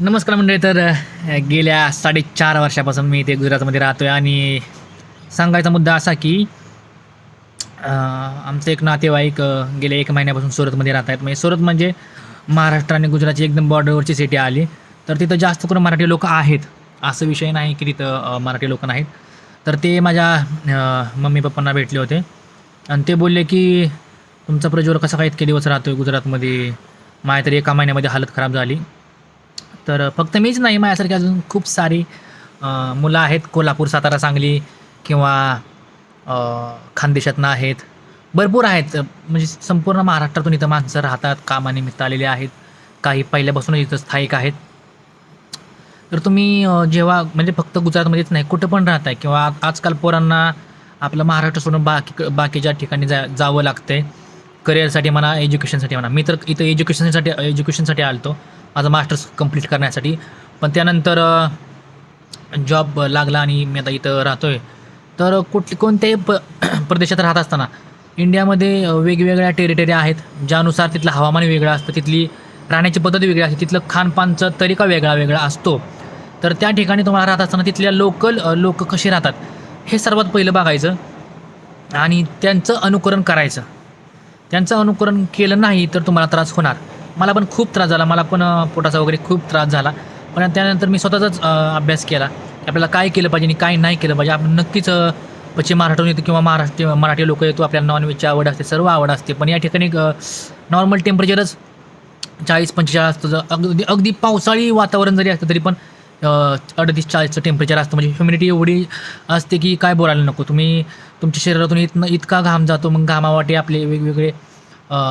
नमस्कार मंडळी. तर गेल्या 4.5 वर्षापासून मी इथे गुजरातमध्ये राहतो आहे आणि सांगायचा मुद्दा असा की आमचं एक नातेवाईक गेल्या 1 महिन्यापासून सुरतमध्ये राहत आहेत. म्हणजे सुरत म्हणजे महाराष्ट्र आणि गुजरातची एकदम बॉर्डरवरची सिटी आली. तर तिथं जास्त करून मराठी लोक आहेत, असं विषय नाही की तिथं मराठी लोक नाहीत. तर ते माझ्या मम्मी पप्पांना भेटले होते आणि ते बोलले की तुमचा प्रज्वल कसा काय इतके दिवस राहतो आहे गुजरातमध्ये, माझ्या तरी 1 महिन्यामध्ये हालत खराब झाली. तर फक्त मीच नाही, माझ्यासारखी अजून खूप सारी मुलं आहेत. कोल्हापूर, सातारा, सांगली किंवा खानदेशातनं आहेत. भरपूर आहेत. म्हणजे संपूर्ण महाराष्ट्रातून इथं माणसं राहतात, कामानिमित्त आलेले आहेत. काही पहिल्यापासूनच इथं स्थायिक आहेत. तर तुम्ही जेव्हा म्हणजे फक्त गुजरातमध्येच नाही, कुठं पण राहताय किंवा आजकाल पोरांना आपलं महाराष्ट्र सोडून बाकीच्या ठिकाणी जावं लागतंय. करिअरसाठी म्हणा, एज्युकेशनसाठी म्हणा. मी तर इथं एज्युकेशनसाठी आलो होतो, माझं मास्टर्स कंप्लीट करण्यासाठी. पण त्यानंतर जॉब लागला आणि मी आता इथं राहतो आहे. तर कोणत्याही प्रदेशात राहत असताना इंडियामध्ये वेगवेगळ्या टेरिटरी आहेत, ज्यानुसार तिथलं हवामान वेगळं असतं, तिथली राहण्याची पद्धत वेगळी असते, तिथलं खानपानचा तरीका वेगळा असतो. तर त्या ठिकाणी तुम्हाला राहत असताना तिथल्या लोक कसे राहतात हे सर्वात पहिलं बघायचं आणि त्यांचं अनुकरण करायचं. त्यांचं अनुकरण केलं नाही तर तुम्हाला त्रास होणार. मला पण खूप त्रास झाला. मला पण पोटाचा वगैरे खूप त्रास झाला. पण त्यानंतर मी स्वतःचाच अभ्यास केला की आपल्याला काय केलं पाहिजे आणि काय नाही केलं पाहिजे. आपण नक्कीच पश्चिम महाराष्ट्रातून येतो किंवा मराठी लोक येतो, आपल्याला नॉनव्हेजची आवड असते, सर्व आवड असते. पण या ठिकाणी नॉर्मल टेम्परेचरच 40-45 असतं. अगदी पावसाळी वातावरण जरी असतं तरी पण 38-40चं टेम्परेचर असतं. म्हणजे ह्युमिडिटी एवढी असते की काय बोलायला नको. तुमच्या शरीरातून इतका घाम जातो. मग घामावाटे आपले वेगवेगळे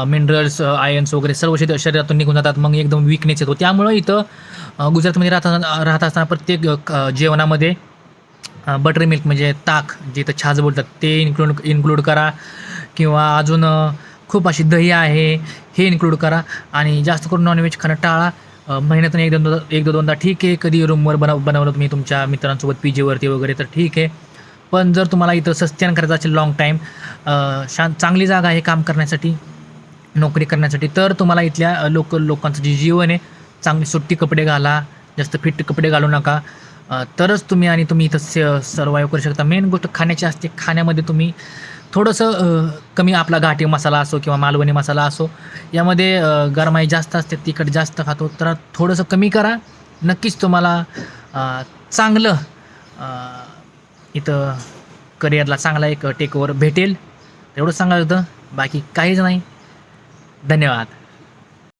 मिनरल्स, आयन्स वगैरे सर्व शरीरातून निघून जातात. मग एकदम वीकनेस येतो. त्यामुळं इथं गुजरातमध्ये राहत असताना प्रत्येक जेवणामध्ये बटर मिल्क म्हणजे ताक, जे इथं छाज बोलतात, ते इन्क्लूड करा किंवा अजून खूप अशी दही आहे, हे इन्क्लूड करा. आणि जास्त करून नॉनव्हेज खाणं टाळा. महिन्यातून एकदा दोनदा ठीक आहे. कधी रूमवर बनवलं तुम्ही तुमच्या मित्रांसोबत पीजीवरती वगैरे तर ठीक आहे. पण जर तुम्हाला इथं सस्टेन करायचं असेल लॉंग टाईम, चांगली जागा आहे काम करण्यासाठी, नोकरी करण्यासाठी, तर तुम्हाला इथल्या लोकांचं जे जीवन आहे, चांगले सुट्टी कपडे घाला, जास्त फिट कपडे घालू नका. तरच तुम्ही इथं सर्वाईव्ह करू शकता. मेन गोष्ट खाण्याची असते. खाण्यामध्ये तुम्ही थोडंसं कमी, आपला घाटी मसाला असो किंवा मालवणी मसाला असो, यामध्ये गरमाई जास्त असते, तिखट जास्त खातो, तर थोडंसं कमी करा. नक्कीच तुम्हाला चांगलं इथं करिअरला चांगला एक टेकओव्हर भेटेल. एवढंच सांगायचं होतं, बाकी काहीच नाही. धन्यवाद.